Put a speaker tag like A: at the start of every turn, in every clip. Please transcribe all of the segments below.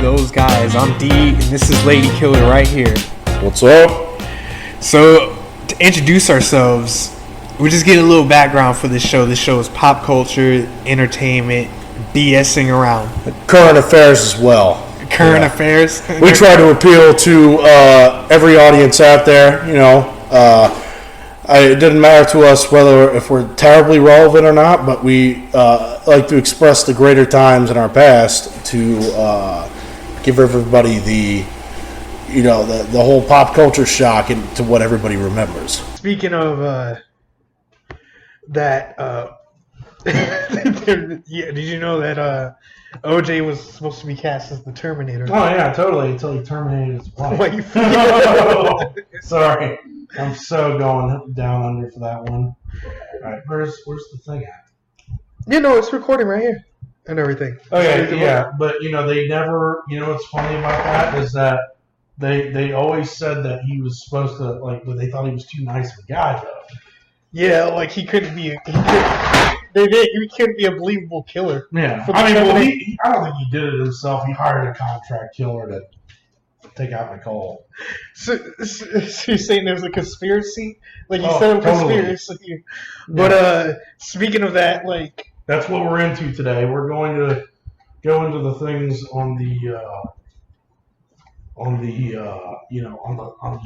A: Those Guys. I'm D, and this is Lady Killer right here.
B: What's up?
A: So, to introduce ourselves, we're just getting a little background for this show. This show is pop culture, entertainment, BSing around.
B: Current affairs as well.
A: Current affairs.
B: We try to appeal to every audience out there. You know, it doesn't matter to us if we're terribly relevant or not, but we like to express the greater times in our past to give everybody the whole pop culture shock into what everybody remembers.
A: Speaking of that, did you know that OJ was supposed to be cast as the Terminator?
B: Oh yeah, totally. Until he terminated his wife.
A: Why you forget?
B: Sorry, I'm so going down under for that one. All right, where's the thing at?
A: You know, it's recording right here and everything.
B: Oh yeah. But they never. You know what's funny about that is that they always said that he was supposed to but they thought he was too nice of a guy though.
A: Yeah, like he couldn't be. He couldn't be a believable killer.
B: Yeah, I don't think he did it himself. He hired a contract killer to take out Nicole.
A: So you're saying there's a conspiracy? Like you said, a conspiracy.
B: Yeah.
A: But speaking of that,
B: that's what we're into today. We're going to go into the things on the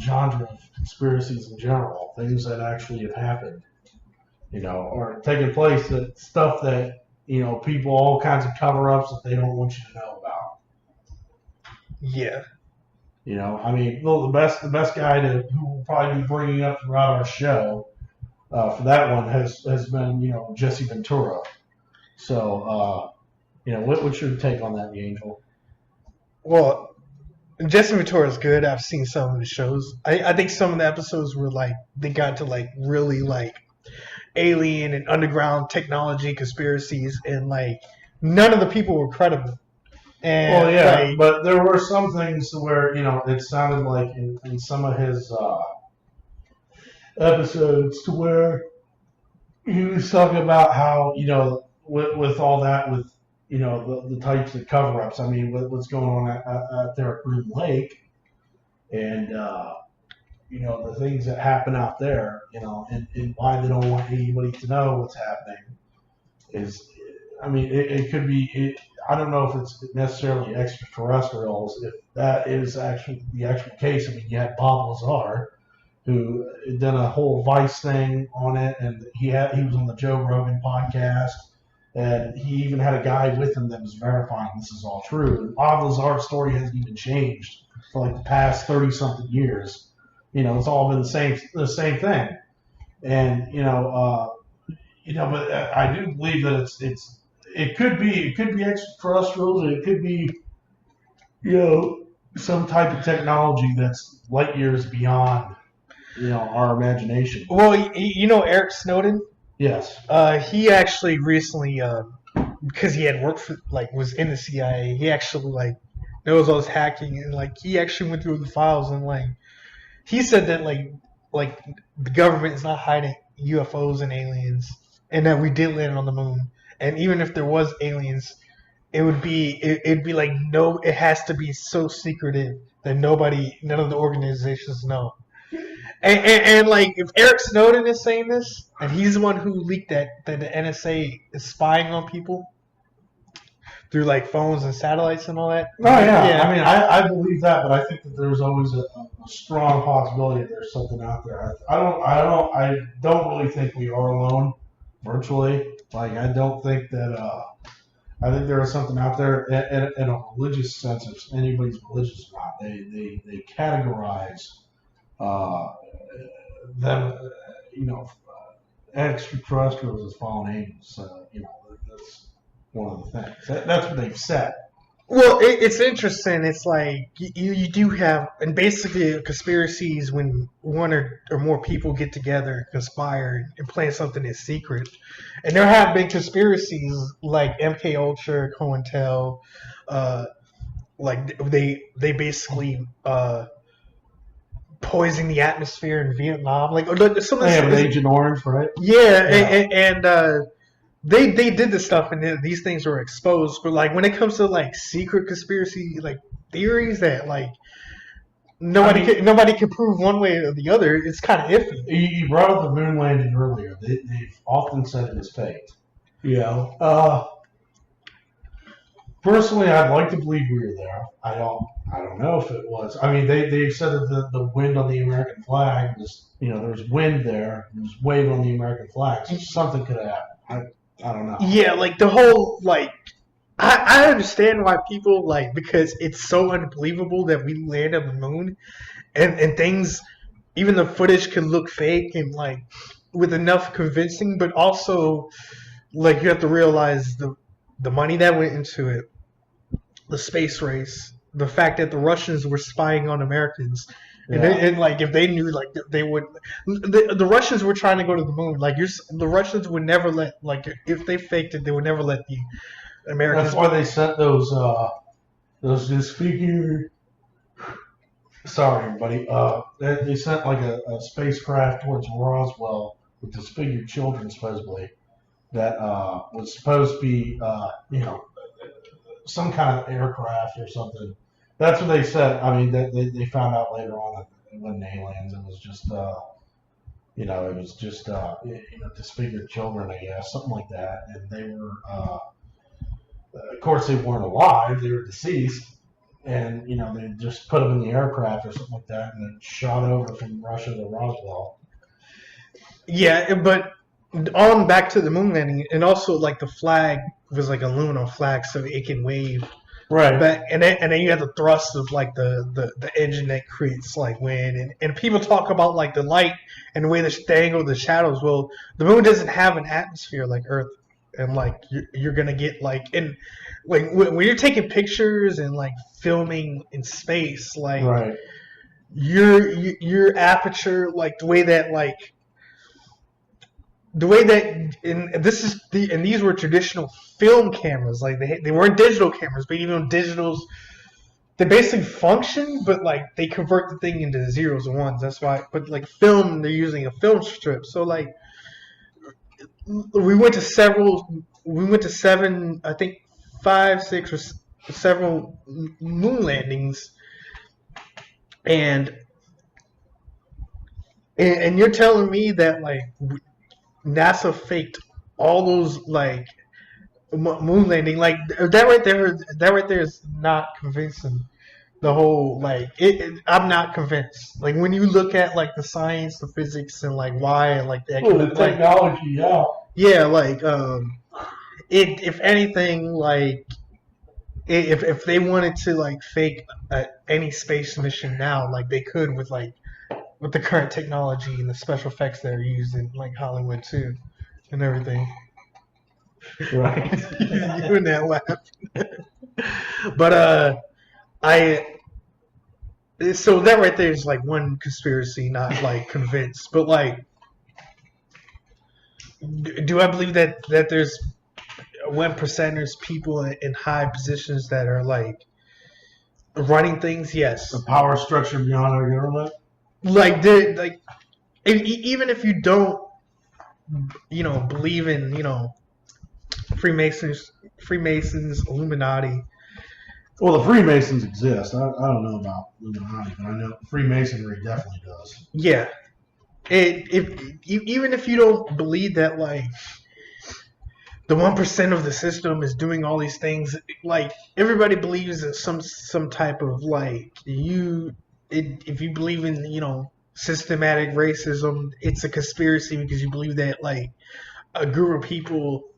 B: genre of conspiracies in general, things that actually have happened, or taking place, that stuff that people, all kinds of cover-ups that they don't want you to know about.
A: Yeah.
B: The best guy who we'll probably be bringing up throughout our show for that one has been Jesse Ventura. So what's your take on that, the Angel?
A: Well, Jesse Ventura is good. I've seen some of the shows. I think some of the episodes were they got to really alien and underground technology conspiracies, and none of the people were credible. And,
B: but there were some things where it sounded like in some of his episodes to where he was talking about how with all that, with the types of cover-ups. I mean, what's going on out there at Groom Lake, and the things that happen out there, and why they don't want anybody to know what's happening is, it could be. I don't know if it's necessarily extraterrestrials. If that is actually the actual case, you had Bob Lazar, who did a whole Vice thing on it, and he was on the Joe Rogan podcast. And he even had a guy with him that was verifying this is all true. And Bob Lazar's story hasn't even changed for the past 30-something years. It's all been the same thing. And but I do believe that it could be extraterrestrials, and it could be some type of technology that's light years beyond our imagination.
A: Well, Eric Snowden.
B: Yes.
A: He actually recently, because he had worked for, was in the CIA, he actually, knows all this hacking, and, he actually went through the files, and, he said that, the government is not hiding UFOs and aliens, and that we did land on the moon. And even if there was aliens, it'd be no, it has to be so secretive that none of the organizations know. And if Eric Snowden is saying this, and he's the one who leaked that the NSA is spying on people through phones and satellites and all that.
B: Oh yeah. I believe that, but I think that there's always a strong possibility that there's something out there. I don't really think we are alone virtually. I don't think that. I think there is something out there in a religious sense. If anybody's religious or not, they categorize them, extraterrestrials as fallen angels. So, that's one of the things. That's what they've said.
A: Well, it's interesting. It's you do have, and basically conspiracies when one or more people get together, conspire, and plan something in secret. And there have been conspiracies like MK Ultra, COINTEL, they basically poisoning the atmosphere in Vietnam. Some of
B: Agent Orange, right?
A: Yeah. And they did this stuff and then these things were exposed. But like when it comes to like secret conspiracy like theories that like nobody can prove one way or the other, it's kind of iffy.
B: You brought up the moon landing earlier. They've often said it is faked. Personally, I'd like to believe we were there. I don't know if it was. I mean, they said that the wind on the American flag was, there was wind there. There was wave on the American flag. So something could have happened. I don't know.
A: Yeah, like the whole like. I understand why people like, because it's so unbelievable that we land on the moon and things, even the footage can look fake and like with enough convincing, but also like you have to realize the money that went into it, the space race, the fact that the Russians were spying on Americans. And, and like if they knew like they would, the Russians were trying to go to the moon. Like the Russians would never let, like if they faked it, they would never let the Americans.
B: That's why they sent those disfigured. Sorry, everybody. They sent like a spacecraft towards Roswell with disfigured children, supposedly. That was supposed to be, some kind of aircraft or something. That's what they said. I mean, they found out later on that it wasn't aliens. It was just, disfigured children, I guess, something like that. And they were, of course, they weren't alive. They were deceased. And, they just put them in the aircraft or something like that, and it shot over from Russia to Roswell.
A: Yeah, but on back to the moon landing, and also like the flag was like a lunar flag, so it can wave.
B: Right.
A: But and then you have the thrust of like the engine that creates like wind, and people talk about like the light and the way they angle the shadows. Well, the moon doesn't have an atmosphere like Earth, and like you're gonna get like like when you're taking pictures and like filming in space, like
B: right.
A: your aperture, like the way that these were traditional film cameras, like they weren't digital cameras, but even digitals, they basically function, but like they convert the thing into zeros and ones. That's why, but like film, they're using a film strip. So like we went to seven, I think 5, 6, or several moon landings, and you're telling me that like NASA faked all those like moon landing, like that right there is not convincing. The whole like I'm not convinced. Like when you look at like the science, the physics, and like why, and like the
B: technology,
A: like if anything, like if they wanted to like fake any space mission now, like they could with the current technology and the special effects that are used in like Hollywood too, and everything.
B: Right.
A: You and that laugh. But so that right there is like one conspiracy, not like convinced, but like, do I believe that there's 1%ers, people in high positions that are like running things? Yes.
B: The power structure beyond our government.
A: Like they're like, even if you don't, believe in, Freemasons, Illuminati.
B: Well, the Freemasons exist. I don't know about Illuminati, but I know Freemasonry definitely does.
A: Yeah. Even if you don't believe that, like, the 1% of the system is doing all these things, like, everybody believes in some type of, like, if you believe in, systematic racism, it's a conspiracy because you believe that, like, a group of people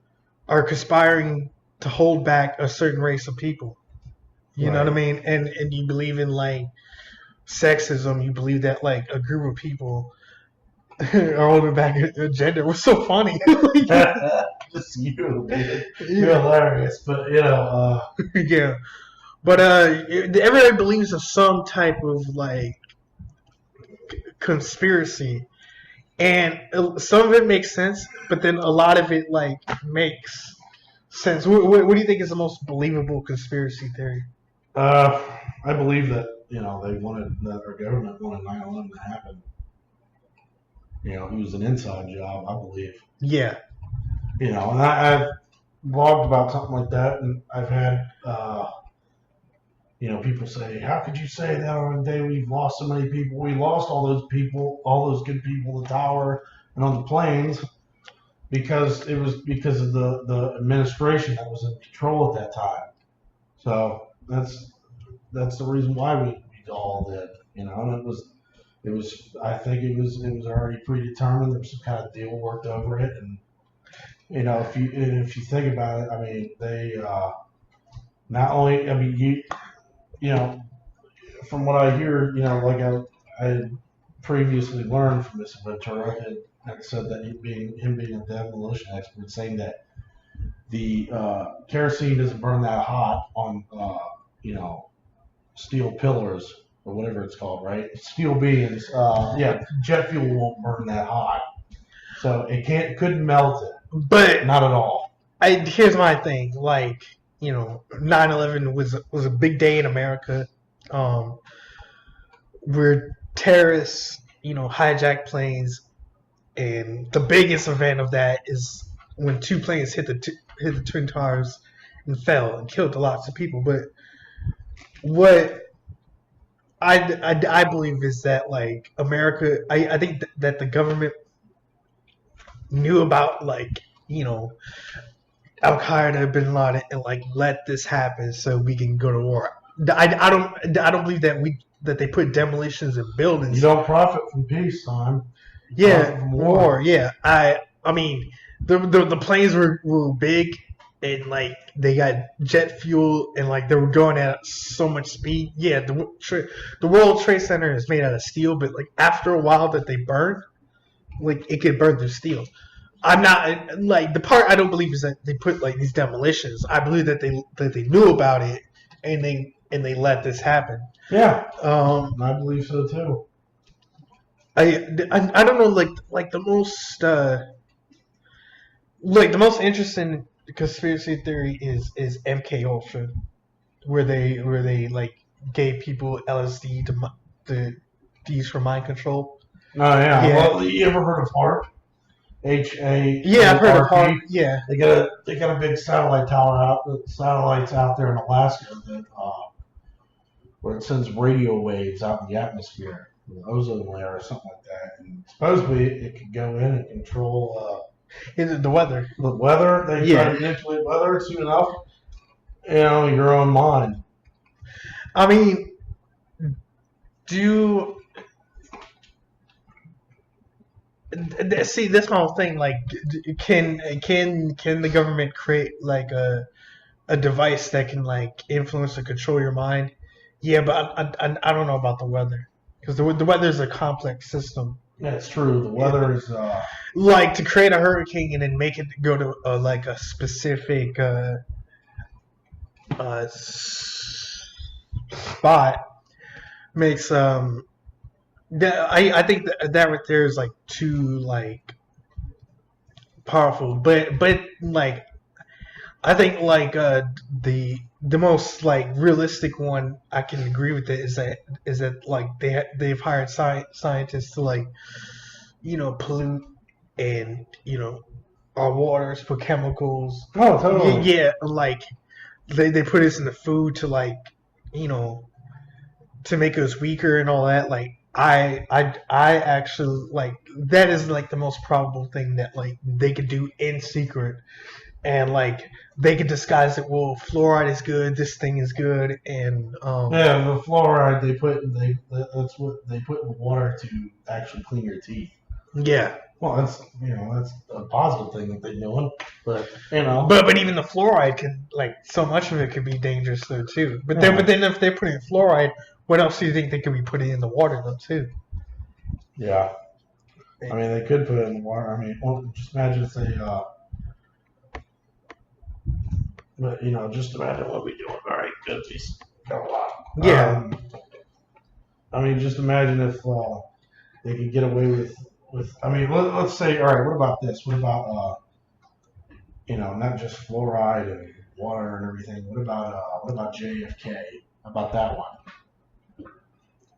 A: are conspiring to hold back a certain race of people. You know what I mean? And you believe in like sexism. You believe that like a group of people are holding back a gender. It was so funny.
B: Just you, dude. You're hilarious, but
A: yeah. But everybody believes in some type of like conspiracy, and some of it makes sense, but then a lot of it like makes sense. What do you think is the most believable conspiracy theory?
B: I believe that that our government wanted 9/11 to happen. It was an inside job, I believe.
A: Yeah.
B: and I've blogged about something like that, and I've had people say, "How could you say that on a day we've lost so many people? We lost all those people, all those good people, in the tower and on the planes." Because it was because of the administration that was in control at that time. So that's the reason why we all did, and it was I think it was already predetermined. There was some kind of deal worked over it, and if you think about it, I mean they not only, I mean from what I hear, like I had previously learned from Mr. Ventura had said that him being a demolition expert, saying that the kerosene doesn't burn that hot on steel pillars or whatever it's called, right? Steel beams. Jet fuel won't burn that hot, so couldn't melt it.
A: But
B: not at all.
A: Here's my thing. Like 9/11 was a big day in America, where terrorists hijacked planes. And the biggest event of that is when two planes hit the Twin Towers and fell and killed lots of people. But what I believe is that, like, America, I think that the government knew about, like, Al Qaeda, Bin Laden, and like let this happen so we can go to war. I don't believe that they put demolitions in buildings.
B: You don't profit from peace, son.
A: Yeah, war. Yeah, I mean, the planes were big, and like they got jet fuel, and like they were going at so much speed. Yeah, the World Trade Center is made out of steel, but like after a while that they burn, like it could burn through steel. I'm not like the part I don't believe is that they put like these demolitions. I believe that they knew about it and they let this happen.
B: Yeah, I believe so too.
A: I don't know, like the most interesting conspiracy theory is MK Ultra, where they like gave people LSD to use for mind control.
B: Oh yeah. Well, you ever heard of HAARP? HA.
A: Yeah, I've heard of HAARP. Yeah.
B: They got a big satellite tower satellites out there in Alaska that where it sends radio waves out in the atmosphere. The ozone layer or something like that, and supposedly it could go in and control
A: the weather.
B: The weather, they try to manipulate weather soon enough. Your own mind.
A: I mean, see, that's my whole thing. Like, can the government create like a device that can like influence or control your mind? Yeah, but I don't know about the weather. Because the weather is a complex system.
B: Yeah, it's true. The weather is
A: like to create a hurricane and then make it go to like a specific spot makes I think that right there is like too like powerful. But like I think like the most like realistic one I can agree with it is that like they've hired scientists to like pollute and our waters, put chemicals.
B: Oh, totally.
A: Yeah, like they put us in the food to like to make us weaker and all that. Like I actually like that is like the most probable thing that like they could do in secret. And like they could disguise it. Well, fluoride is good. This thing is good, and
B: the fluoride that's what they put in the water to actually clean your teeth.
A: Yeah.
B: Well, that's a positive thing that they're doing, but
A: But even the fluoride can like so much of it could be dangerous though too. But then if they're putting fluoride, what else do you think they could be putting in the water though too?
B: Yeah. I mean, they could put it in the water. I mean, just imagine if they. But just imagine what we do. All right, good. Got a lot.
A: Yeah.
B: I mean, just imagine if they could get away with. I mean, let's say, all right. What about this? What about not just fluoride and water and everything. What about JFK? How about that one?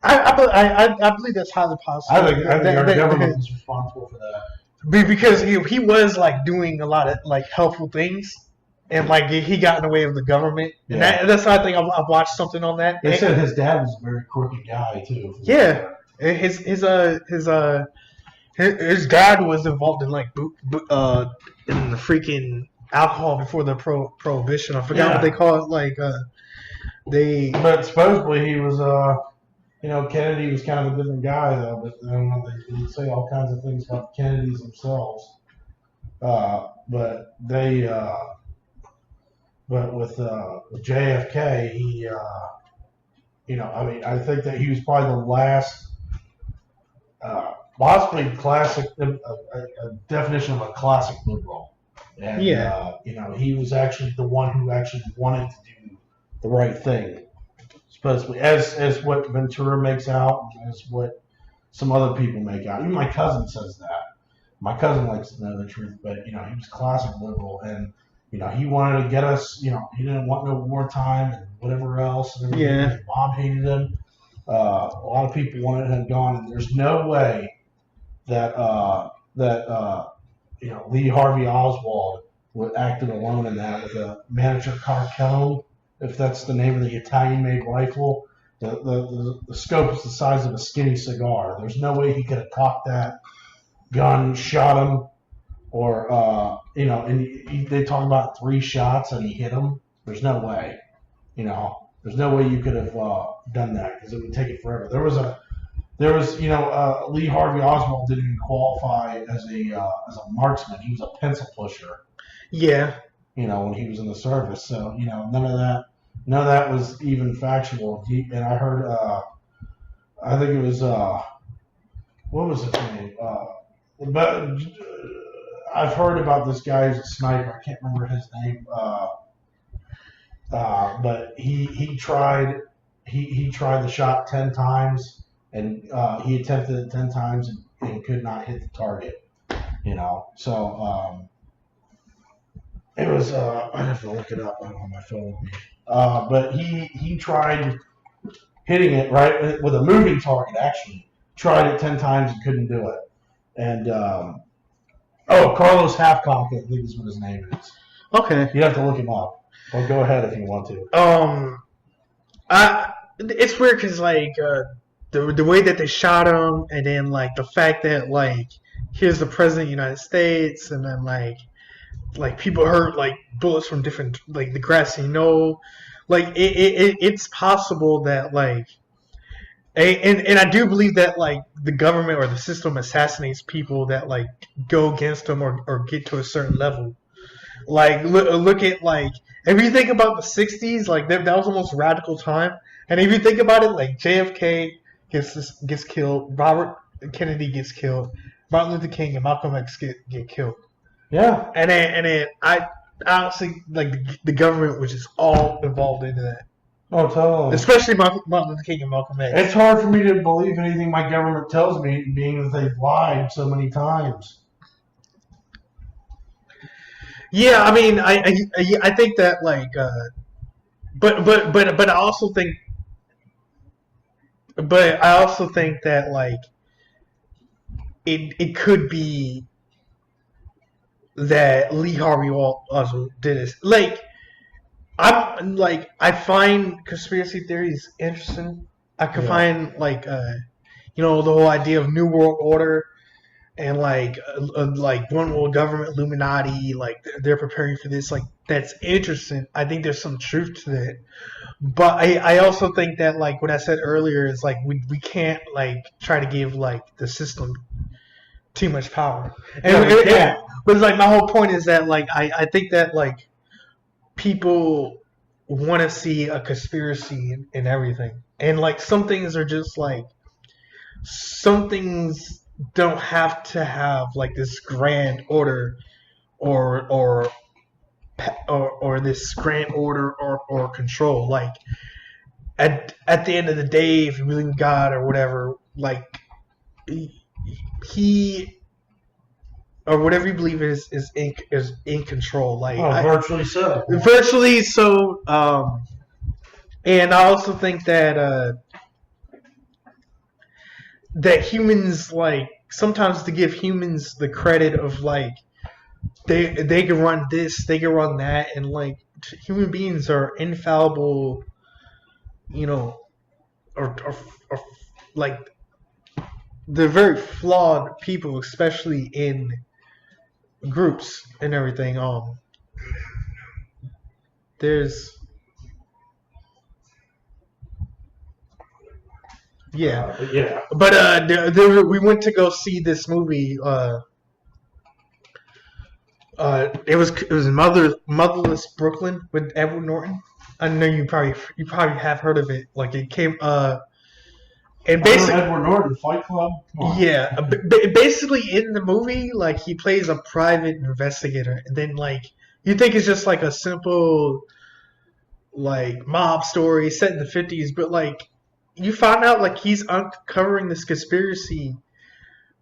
A: I believe that's highly possible.
B: I think our government is responsible for that.
A: because he was like doing a lot of like helpful things, and like he got in the way of the government. And that's why I think I've watched something on that.
B: They said his dad was a very quirky guy too.
A: Yeah, his dad was involved in like in the freaking alcohol before the prohibition. I forgot what they call it. Like
B: But supposedly he was Kennedy was kind of a different guy though. But I don't know. They say all kinds of things about the Kennedys themselves. But they but with JFK, he I think that he was probably the last. Possibly classic, a definition of a classic liberal. And, he was actually the one who actually wanted to do the right thing. Supposedly, as what Ventura makes out, as what some other people make out. Even my cousin says that. My cousin likes to know the truth, but, he was classic liberal. And, he wanted to get us, he didn't want no wartime and whatever else. And his mom hated him. A lot of people wanted him gone, and there's no way that Lee Harvey Oswald would acted alone in that with a miniature Carcone, if that's the name of the Italian-made rifle. The scope is the size of a skinny cigar. There's no way he could have cocked that gun, shot him, or and they talk about 3 shots and he hit him. There's no way, There's no way you could have done that because it would take it forever. There was Lee Harvey Oswald didn't even qualify as a marksman. He was a pencil pusher.
A: Yeah.
B: When he was in the service. So, none of that was even factual. And I heard, I think it was, what was his name? But I've heard about this guy who's a sniper. I can't remember his name. But he tried the shot 10 times, and he attempted it 10 times and could not hit the target. So it was. I have to look it up. I don't have my phone with me. But he tried hitting it right with a moving target. Actually, tried it 10 times and couldn't do it. And Carlos Hathcock, I think is what his name is.
A: Okay,
B: you have to look him up. Well, go ahead if you want to.
A: It's weird because like the way that they shot him, and then like the fact that like here's the president of the United States, and then like people hurt like bullets from different like the grassy knoll, like it's possible that like, and I do believe that like the government or the system assassinates people that like go against them or get to a certain level. Like look at like. If you think about the 60s, like that was the most radical time. And if you think about it, like JFK gets killed, Robert Kennedy gets killed, Martin Luther King and Malcolm X get killed.
B: Yeah.
A: And then I honestly like the government was just all involved into that.
B: Oh, totally.
A: Especially Martin Luther King and Malcolm X.
B: It's hard for me to believe anything my government tells me, being that they've lied so many times.
A: Yeah, I mean, I think that like, but I also think that like, it could be that Lee Harvey Oswald did this. Like, I find conspiracy theories interesting. I can find like, the whole idea of New World Order. And like one world government, Illuminati, like they're preparing for this. Like that's interesting. I think there's some truth to that. But I also think that like what I said earlier is like we can't like try to give like the system too much power. But like my whole point is that like I think that like people want to see a conspiracy in everything, and like some things are just like some things. Don't have to have like this grand order or this grand order or control. Like at the end of the day, if you believe in God or whatever, like he or whatever you believe is in control. Like
B: virtually so.
A: Virtually so. And I also think that that humans like sometimes to give humans the credit of like they can run this, they can run that, and like human beings are infallible, you know, or like they're very flawed people, especially in groups and everything. There's yeah,
B: Yeah.
A: but we went to go see this movie. It was Motherless Brooklyn with Edward Norton. I know you probably have heard of it. Like it came and basically
B: Edward Norton, Fight Club.
A: yeah, basically in the movie, like he plays a private investigator, and then like you think it's just like a simple like mob story set in the 50s, but like you find out like he's uncovering this conspiracy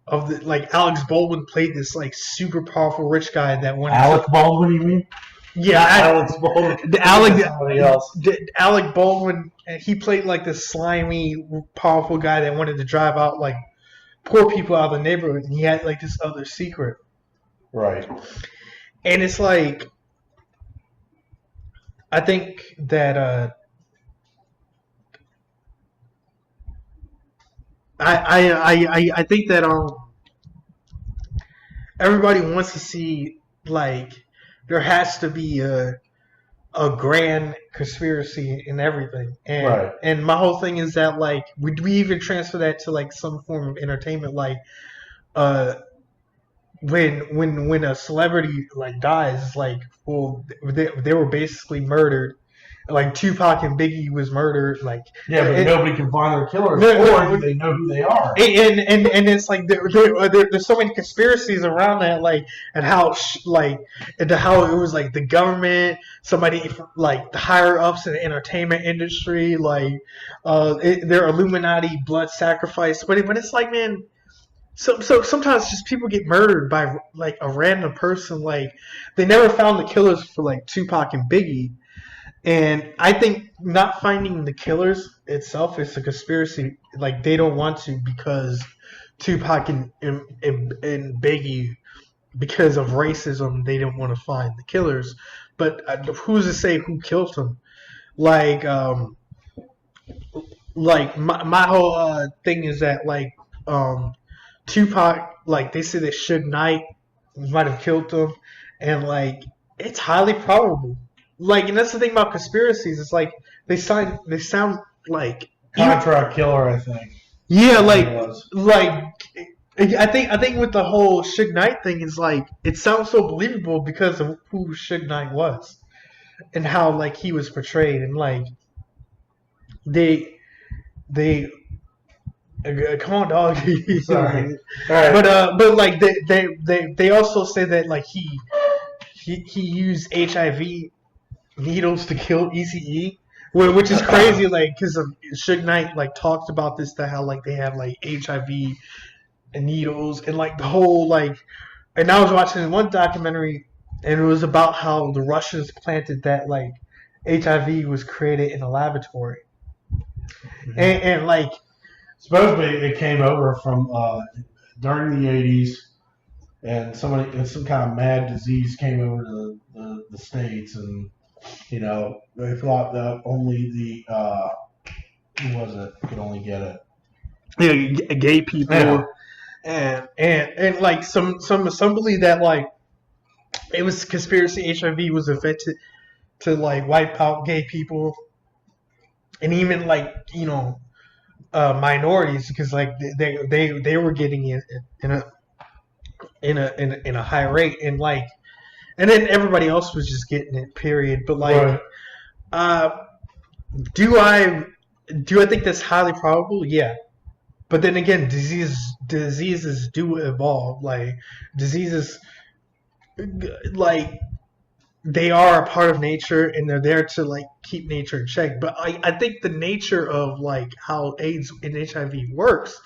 A: of the like Alex Baldwin played this like super powerful rich guy that wanted
B: Alec Baldwin, you mean?
A: yeah,
B: Alex Baldwin. Somebody else.
A: Alec Baldwin, he played like this slimy, powerful guy that wanted to drive out like poor people out of the neighborhood, and he had like this other secret.
B: Right.
A: And it's like, I think that I think that everybody wants to see like there has to be a grand conspiracy in everything, and
B: Right.
A: and my whole thing is that like we even transfer that to like some form of entertainment, like when a celebrity like dies, it's like well they were basically murdered, like Tupac and Biggie was murdered, like
B: Yeah, but nobody can find their killers,
A: No,
B: or do they know who they are?
A: and it's like there's so many conspiracies around that, like and how and how it was like the government, somebody like the higher ups in the entertainment industry, like they're Illuminati blood sacrifice, but it's like man. So sometimes just people get murdered by like a random person. Like they never found the killers for like Tupac and Biggie, and I think not finding the killers itself is a conspiracy. Like they don't want to because Tupac and Biggie, because of racism, they don't want to find the killers. But who's to say who killed them? Like my whole thing is that like Tupac, like they say that Suge Knight might have killed him, and like it's highly probable. Like, and that's the thing about conspiracies. It's like they sound like
B: Contract killer, I think.
A: yeah, like
B: It was.
A: I think with the whole Suge Knight thing is like it sounds so believable because of who Suge Knight was and how like he was portrayed, and like they come on, dog.
B: Sorry. All right.
A: But like they also say that like he used HIV needles to kill ECE, which is crazy. Like because Suge Knight like talked about this, to how like they have like HIV and needles and like the whole like. And I was watching one documentary, and it was about how the Russians planted that like HIV was created in a laboratory, and like.
B: Supposedly it came over from during the 80s, and some kind of mad disease came over to the States, and you know they thought that only the who was it could only get it.
A: Yeah, gay people,
B: Yeah.
A: and like some believe that like it was conspiracy. HIV was invented to like wipe out gay people, and even like minorities, because like they were getting it in a high rate, and like and then everybody else was just getting it, period. But like do I think that's highly probable? Yeah. But then again, diseases do evolve. Like diseases, like they are a part of nature, and they're there to like keep nature in check. But I think the nature of like how AIDS and HIV works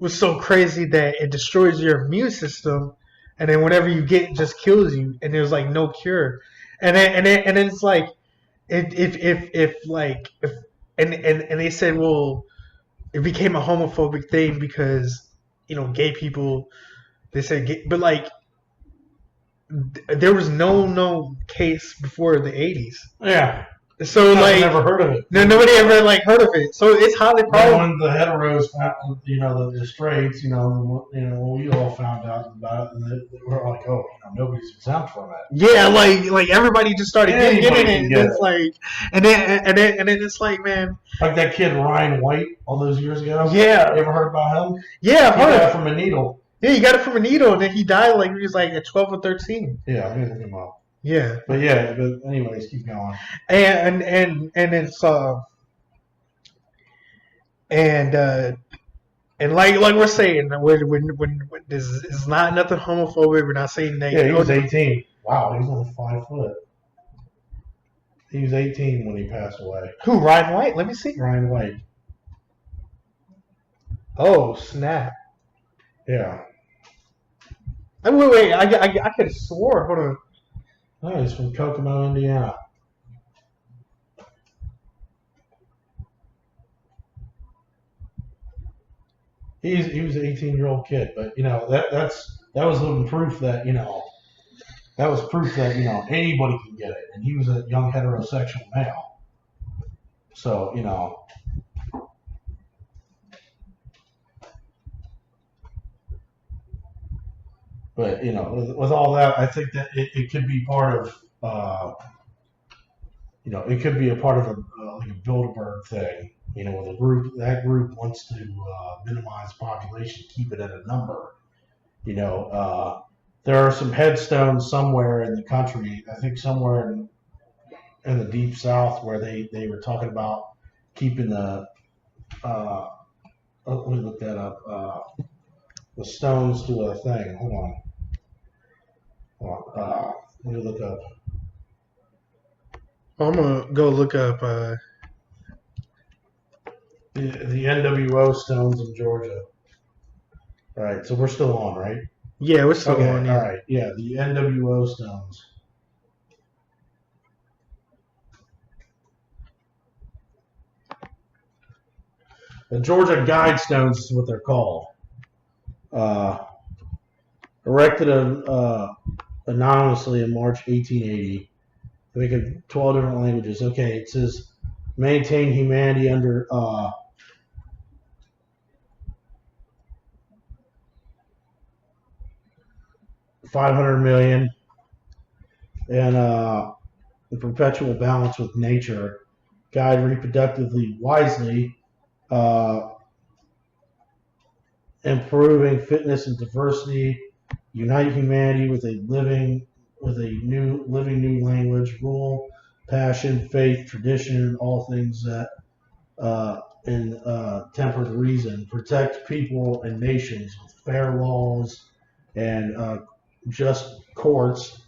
A: was so crazy that it destroys your immune system, and then whatever you get it just kills you, and there's like no cure. And then it's like if they said, well, it became a homophobic thing because gay people. They said gay, but like there was no case before the 80s.
B: Yeah.
A: So
B: I've
A: like
B: never heard of it.
A: nobody ever like heard of it. So it's highly
B: Then
A: probable.
B: when the heteros found, the straights, when we all found out about it, and they were like, oh, nobody's exempt from it.
A: Yeah, like everybody just started getting
B: Anybody
A: it,
B: can
A: and
B: get
A: it's like, and then it's like, man,
B: Like that kid Ryan White all those years ago.
A: yeah,
B: You ever heard about him?
A: yeah, I've
B: He
A: heard
B: got
A: of
B: it
A: it.
B: from a needle.
A: Yeah, he got it from a needle, and then he died like he was like at 12 or 13.
B: Yeah, I'm gonna look him up.
A: Yeah,
B: But anyways, keep going.
A: and it's and like we're saying, when this is not nothing homophobic. We're not saying that.
B: Yeah, he was 18. Wow, he's only 5 foot. He was 18 when he passed away.
A: Who, Ryan White? Let me see.
B: Ryan White.
A: Oh snap!
B: Yeah.
A: Wait. I could have swore. Hold on.
B: No, he's from Kokomo, Indiana. He was an 18-year-old kid, but that was living proof that that was proof that anybody can get it, and he was a young heterosexual male. So but with all that, I think that it could be part of it could be a part of like a Bilderberg thing. With that group wants to minimize population, keep it at a number. There are some headstones somewhere in the country. I think somewhere in the deep south where they were talking about keeping the. Let me look that up. The stones to a thing. Hold on. Let me look up.
A: I'm gonna go look up.
B: The NWO stones in Georgia. All right, so we're still on, right?
A: Yeah, we're still on.
B: All right, yeah, the NWO stones. The Georgia Guidestones is what they're called. Erected anonymously in March 1880. I think in 12 different languages. Okay, it says maintain humanity under $500 million and the perpetual balance with nature, guide reproductively wisely, improving fitness and diversity, unite humanity with a new language, rule, passion, faith, tradition, all things that in tempered reason, protect people and nations with fair laws and just courts,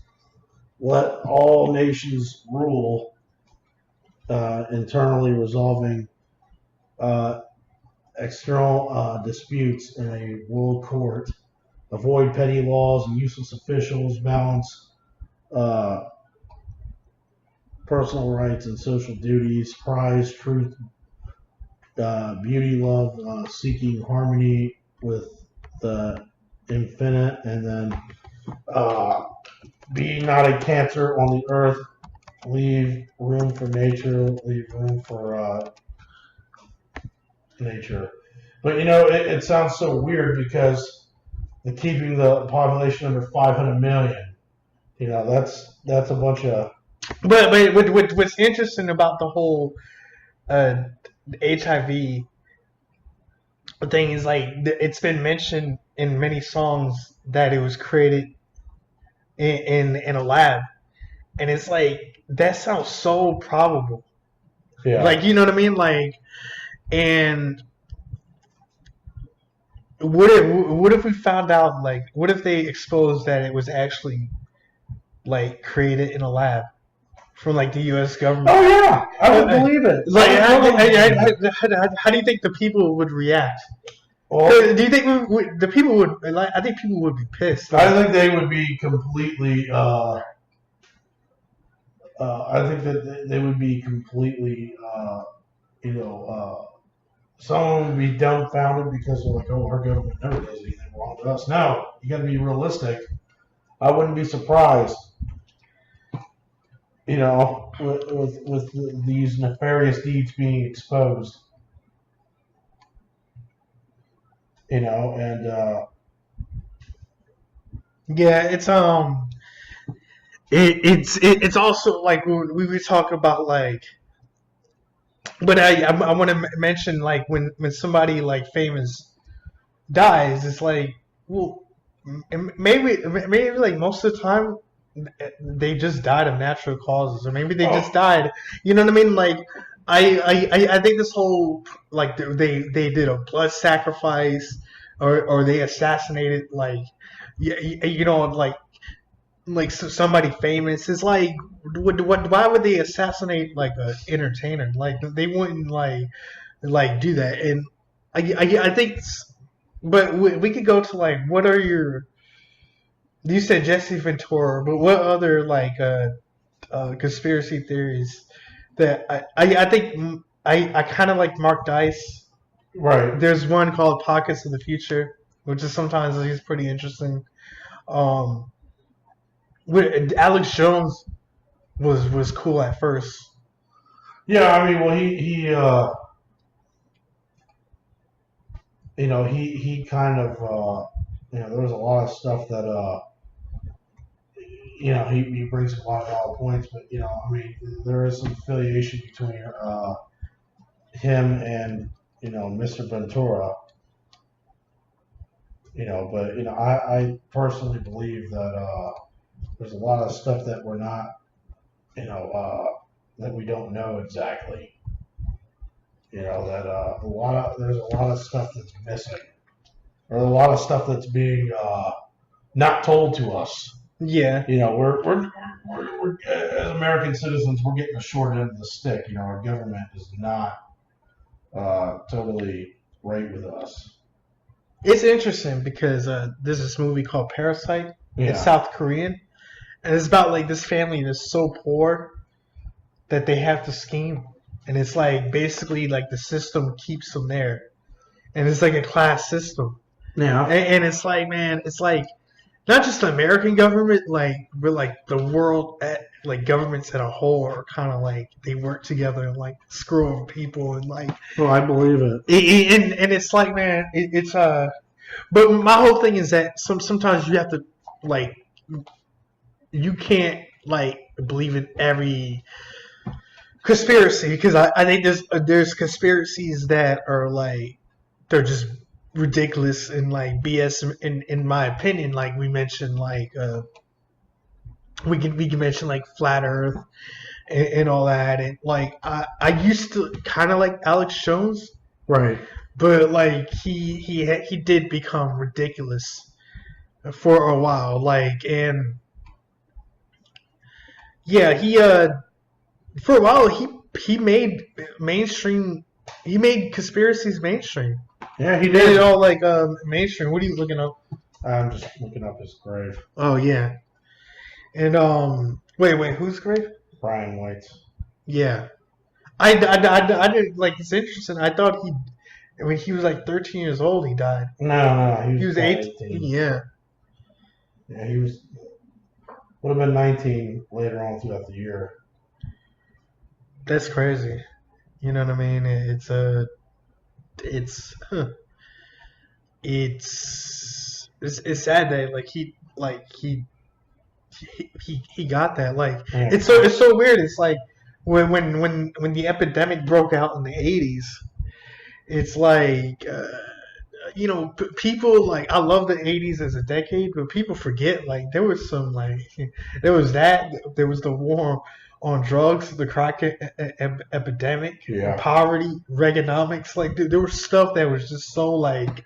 B: let all nations rule, internally resolving external disputes in a world court, avoid petty laws and useless officials, balance personal rights and social duties, prize truth, beauty, love, seeking harmony with the infinite, and then be not a cancer on the earth, leave room for nature, leave room for nature. But it sounds so weird because keeping the population under 500 million, that's a bunch of.
A: But what's interesting about the whole HIV thing is like it's been mentioned in many songs that it was created in a lab, and it's like that sounds so probable.
B: Yeah.
A: Like, you know what I mean? Like, and what if we found out, like, what if they exposed that it was actually like created in a lab from like the U.S. government?
B: Oh yeah, I would believe it.
A: Like, how do you think the people would react?
B: Well,
A: Do you think the people would? Like, I think people would be pissed. Like,
B: I think they would be completely. I think that they would be completely, someone would be dumbfounded because they're like, oh, our government never does anything wrong to us. No, you got to be realistic. I wouldn't be surprised, with these nefarious deeds being exposed, and
A: Yeah, it's also like we were talking about like, but I want to mention like when somebody like famous dies, it's like, well, maybe like most of the time they just died of natural causes, or maybe they just died. You know what I mean? Like I think this whole like they did a blood sacrifice, or they assassinated like like somebody famous. It's like why would they assassinate like an entertainer? Like they wouldn't like do that. And I think, but we could go to like what are your, you said Jesse Ventura, but what other like conspiracy theories that I think I kind of like Mark Dice.
B: right.
A: There's one called Pockets of the Future, which is sometimes he's pretty interesting. Um, Alex Jones was cool at first.
B: Yeah, I mean, well, he kind of, there was a lot of stuff that, he brings a lot of valid points, but, I mean, there is some affiliation between him and, Mr. Ventura, but, I personally believe that there's a lot of stuff that we're not, that we don't know exactly. That there's a lot of stuff that's missing, or a lot of stuff that's being not told to us.
A: Yeah,
B: We're as American citizens, we're getting the short end of the stick. Our government is not totally right with us.
A: it's interesting because there's this movie called Parasite.
B: Yeah.
A: It's South Korean, and it's about like this family that's so poor that they have to scheme, and it's like basically like the system keeps them there, and it's like a class system.
B: Yeah.
A: And it's like, man, it's like not just the American government, like but like the world, like governments as a whole are kind of like they work together and like screw over people and like.
B: Well, I believe it.
A: And it's like, man, it's but my whole thing is that sometimes you have to like, you can't like believe in every conspiracy, because I think there's conspiracies that are like they're just ridiculous and like BS in my opinion. Like we mentioned, like we can mention like flat Earth and all that, and like I used to kind of like Alex Jones,
B: Right.
A: but like he did become ridiculous for a while, like, and yeah, he for a while he made mainstream, he made conspiracies mainstream.
B: Yeah, he
A: He made it
B: did.
A: all like mainstream. What are you looking up?
B: I'm just looking up his grave.
A: Oh yeah, and wait, who's great?
B: Brian White's.
A: Yeah, I didn't like. It's interesting. I thought I mean, he was like 13 years old. He died.
B: No,
A: He was
B: probably
A: 18. Yeah,
B: Yeah, he would have been 19 later on throughout the year.
A: that's crazy. You know what I mean? It's it's sad that like he got that. Like
B: Yeah.
A: it's so weird. It's like when the epidemic broke out in the 80s, it's like people like, I love the 80s as a decade, but people forget like there was some like there was the war on drugs, the crack epidemic,
B: Yeah.
A: poverty, Reaganomics. Like there was stuff that was just so like,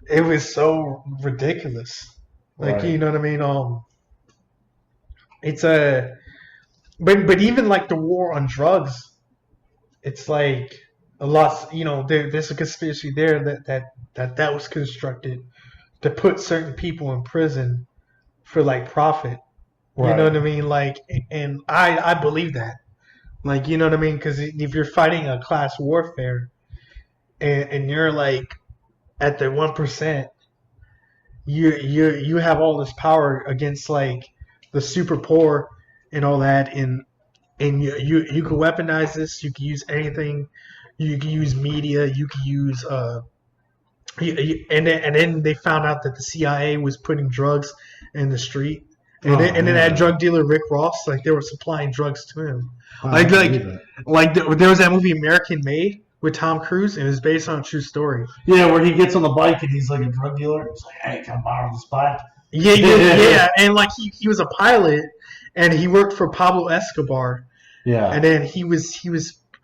A: it was so ridiculous. Like,
B: Right.
A: you know what I mean? It's a but even like the war on drugs, it's like a lot. There's a conspiracy there that was constructed to put certain people in prison for like profit. You know what I mean? Like, and I believe that. Like, you know what I mean? Because if you're fighting a class warfare, and you're like at the 1%, you have all this power against like the super poor and all that, and you can weaponize this. You can use anything. You can use media. You can use and then they found out that the CIA was putting drugs in the street, and then that drug dealer Rick Ross, like they were supplying drugs to him. There was that movie American Made with Tom Cruise, and it was based on a true story.
B: Yeah, where he gets on the bike and he's like a drug dealer. He's like, "Hey, can I borrow this bike?"
A: Yeah, and like he was a pilot, and he worked for Pablo Escobar.
B: Yeah,
A: and then he was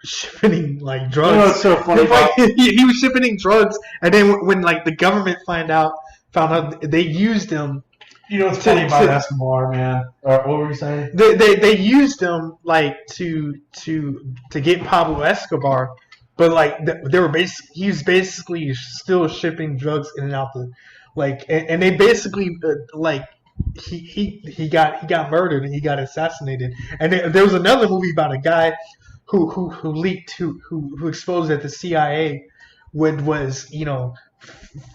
A: shipping like drugs.
B: You know what's so funny?
A: He was shipping drugs, and then when like the government found out they used him.
B: You know what's funny about Escobar, man? What were you saying?
A: They used him like to get Pablo Escobar, but like they were he was basically still shipping drugs in and out the like, and they basically like he got murdered and he got assassinated. And there was another movie about a guy who leaked who exposed that the CIA was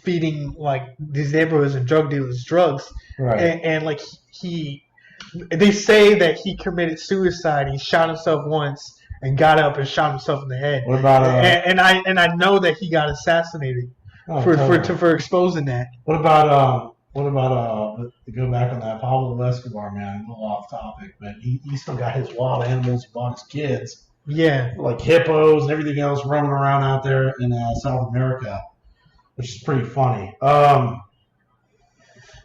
A: feeding like these neighborhoods and drug dealers drugs,
B: right?
A: And like they say that he committed suicide. He shot himself once and got up and shot himself in the head.
B: What about
A: and I know that he got assassinated for exposing that.
B: What about to go back on that Pablo Escobar, man, a little off topic, but he still got his wild animals. He bought his kids.
A: Yeah.
B: Like hippos and everything else roaming around out there in South America, which is pretty funny. But,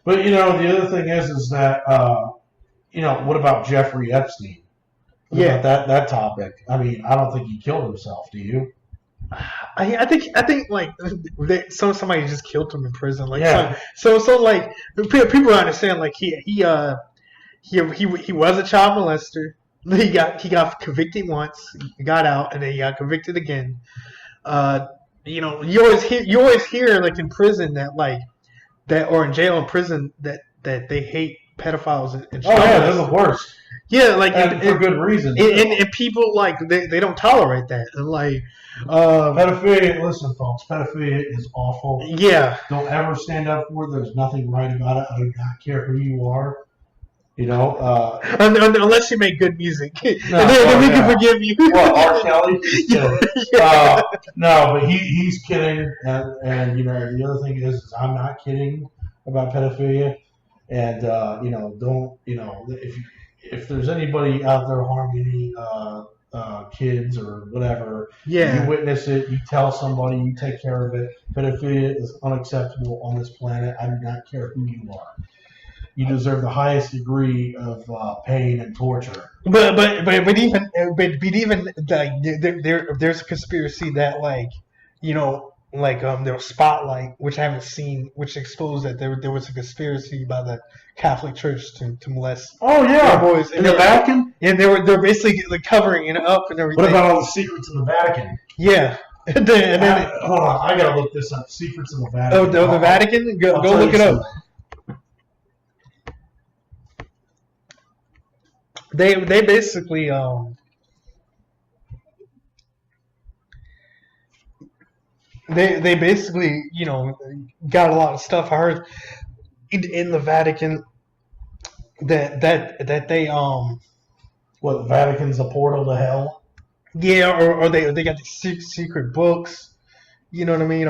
B: the other thing is that, what about Jeffrey Epstein? What about that topic? I mean, I don't think he killed himself, do you?
A: I think like somebody just killed him in prison. Like,
B: yeah.
A: So like people understand like he was a child molester. He got convicted once, got out, and then he got convicted again. You always hear like in prison or in jail and prison that they hate pedophiles and
B: child molesters. They're the worst.
A: Yeah, like
B: and for good reason.
A: And people like they don't tolerate that. And like
B: pedophilia. Listen, folks, pedophilia is awful.
A: Yeah.
B: Don't ever stand up for it. There's nothing right about it. I do not care who you are. Unless
A: you make good music, then we can forgive you.
B: What, R. Kelly? No, but he's kidding, and the other thing is I'm not kidding about pedophilia, and don't if there's anybody out there harming any kids or whatever, you witness it, you tell somebody, you take care of it. Pedophilia is unacceptable on this planet. I do not care who you are. You deserve the highest degree of pain and torture.
A: But even there's a conspiracy that there was Spotlight, which I haven't seen, which exposed that there was a conspiracy by the Catholic Church to molest.
B: Oh yeah,
A: boys
B: in the Vatican.
A: And they're basically like covering it up and everything.
B: What about all the secrets in the Vatican?
A: Yeah. And then
B: hold on, I gotta look this up. Secrets in the Vatican.
A: Oh, the Vatican? Go look it up. They basically they basically got a lot of stuff. I heard in the Vatican that they
B: what, the Vatican's a portal to hell?
A: Yeah, or they got these secret books. You know what I mean?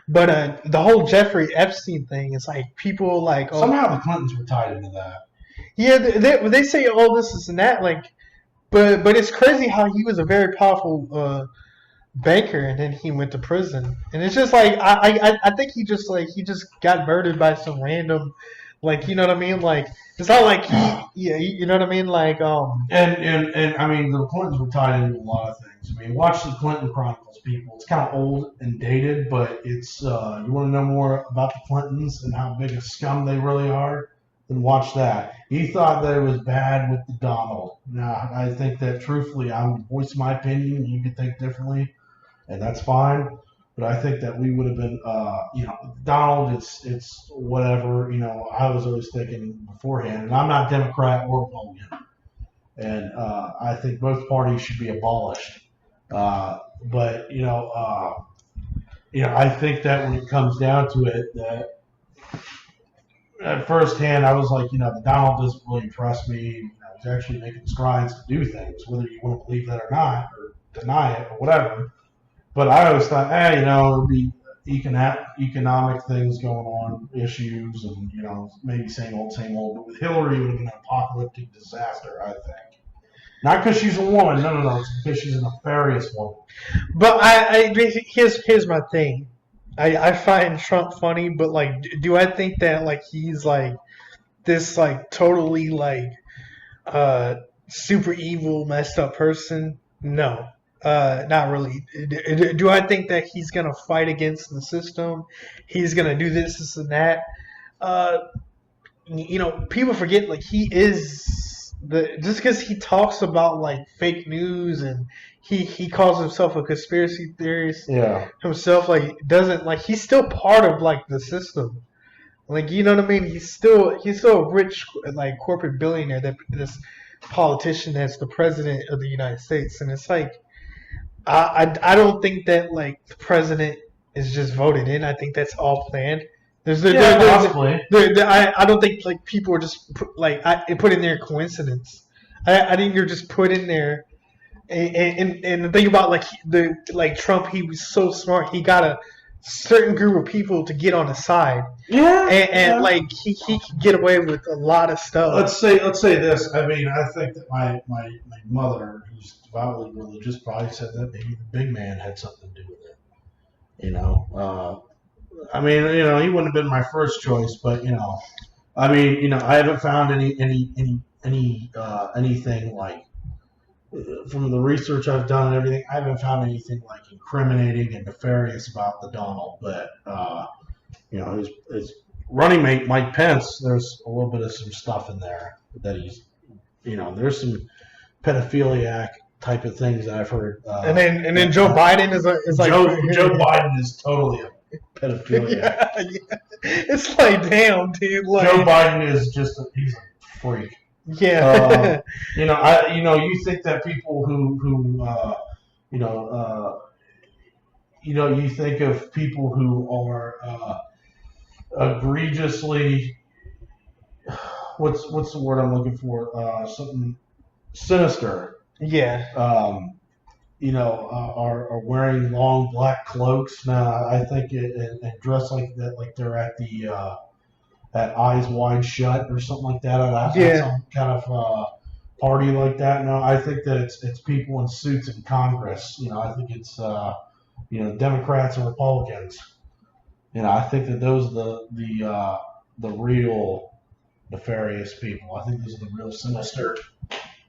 A: But the whole Jeffrey Epstein thing is like people like
B: somehow the Clintons were tied into that.
A: Yeah, they say all this and that but it's crazy how he was a very powerful banker and then he went to prison, and it's just like I think he just got murdered by some random you know what I mean, like it's not like you know what I mean, like
B: and I mean the Clintons were tied into a lot of things. I mean, watch the Clinton Chronicles, people. It's kind of old and dated, but it's you want to know more about the Clintons and how big a scum they really are, then watch that. He thought that it was bad with the Donald. Now, I think that truthfully, I'm voicing my opinion. You could think differently, and that's fine. But I think that we would have been, Donald, it's whatever. I was always thinking beforehand, and I'm not Democrat or Republican. And I think both parties should be abolished. But I think that when it comes down to it, that at first hand, I was like, the Donald doesn't really impress me. He's actually making strides to do things, whether you want to believe that or not, or deny it, or whatever. But I always thought, it'll be economic things going on, issues, and maybe same old, same old. But with Hillary, it would have been an apocalyptic disaster, I think. Not because she's a woman, no. It's because she's a nefarious woman.
A: But here's my thing. I find Trump funny, but like, do I think that like he's like this like totally like super evil, messed up person? No, not really. Do I think that he's gonna fight against the system? He's gonna do this and that. People forget like he is just because he talks about like fake news and he calls himself a conspiracy theorist himself, like doesn't like he's still part of like the system. Like, you know what I mean? He's still a rich like corporate billionaire, that this politician that's the president of the United States. And it's like I don't think that like the president is just voted in. I think that's all planned.
B: Possibly.
A: I don't think like people are just put in there coincidence. I think you're just put in there. And the thing about like Trump, he was so smart. He got a certain group of people to get on his side.
B: Yeah.
A: And like he could get away with a lot of stuff.
B: Let's say this. I mean, I think that my mother, who's devoutly religious, probably said that maybe the big man had something to do with it. I mean, he wouldn't have been my first choice, but I haven't found anything like, from the research I've done and everything, I haven't found anything like incriminating and nefarious about the Donald. But his running mate Mike Pence, there's a little bit of some stuff in there that he's, there's some pedophiliac type of things that I've heard.
A: And then Joe Biden is like
B: Joe Biden is totally a pedophiliac.
A: Yeah. It's like, damn, dude. Like,
B: Joe Biden is he's a freak.
A: Yeah.
B: You think that people who you think of people who are egregiously, what's the word I'm looking for? Something sinister.
A: Yeah.
B: Are wearing long black cloaks. Now, I think and dress like that, like they're at the at Eyes Wide Shut or something like that. At some kind of party like that. No, I think that it's people in suits in Congress. I think it's Democrats and Republicans. I think that those are the real nefarious people. I think those are the real sinister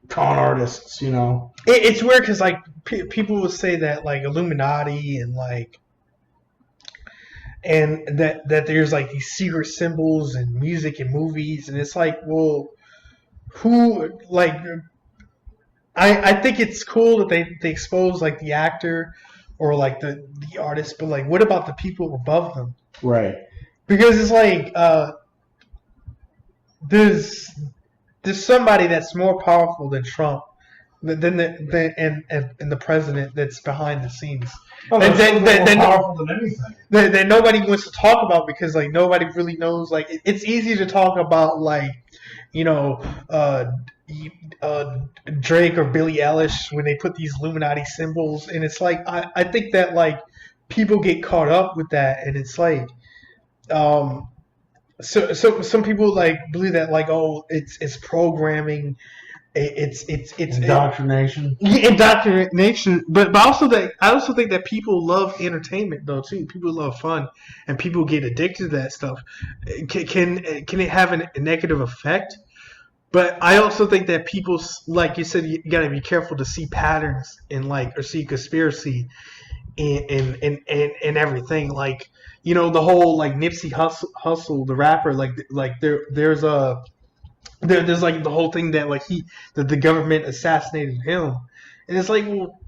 B: con artists.
A: It's weird because like people will say that like Illuminati and like. And that there's like these secret symbols in music and movies, and it's like, well, who like? I think it's cool that they expose like the actor or like the artist, but like, what about the people above them?
B: Right.
A: Because it's like there's somebody that's more powerful than Trump, than the president that's behind the scenes.
B: Oh, more powerful than anything.
A: That nobody wants to talk about because like nobody really knows. Like it's easy to talk about like Drake or Billie Eilish when they put these Illuminati symbols, and it's like I think that like people get caught up with that, and it's like so some people like believe that like, oh, it's programming. It's
B: indoctrination.
A: Indoctrination, but I also think that people love entertainment though too. People love fun, and people get addicted to that stuff. Can it have a negative effect? But I also think that people, like you said, you gotta be careful to see patterns in or see conspiracy in everything. Like the whole like Nipsey Hussle, the rapper, there's like the whole thing that like that the government assassinated him, and it's like, well,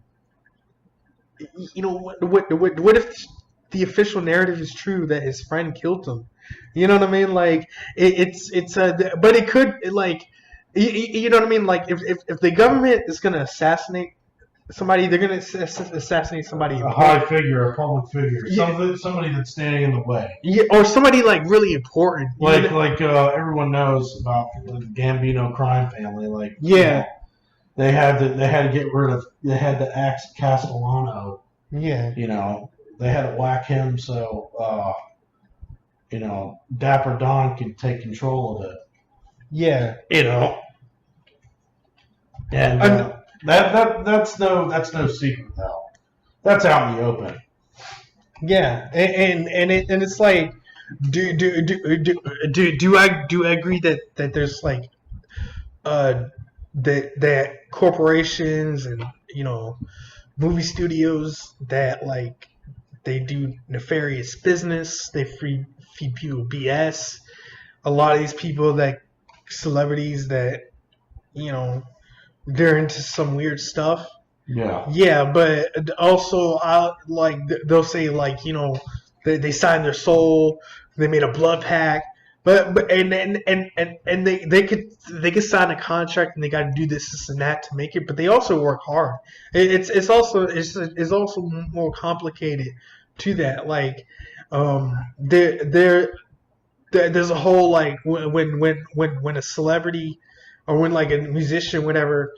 A: what if the official narrative is true that his friend killed him? You know what I mean? Like but it could like you know what I mean? Like if the government is gonna assassinate they're gonna assassinate somebody
B: A high figure, a public figure, somebody that's standing in the way.
A: Yeah, or somebody like really important.
B: Like everyone knows about the Gambino crime family. Like they had to get rid of. They had to axe Castellano.
A: Yeah.
B: They had to whack him so Dapper Don could take control of it.
A: Yeah.
B: And that's no secret though. That's out in the open.
A: Yeah, and it's like, do I agree that there's like that corporations and movie studios that like they do nefarious business, they feed people BS. A lot of these people that celebrities that they're into some weird stuff. Yeah, but also they'll say like they signed their soul, they made a blood pact, but and they could sign a contract and they got to do this and that to make it, but they also work hard. It's also more complicated to that. Like there's a whole like when a celebrity or when like a musician whatever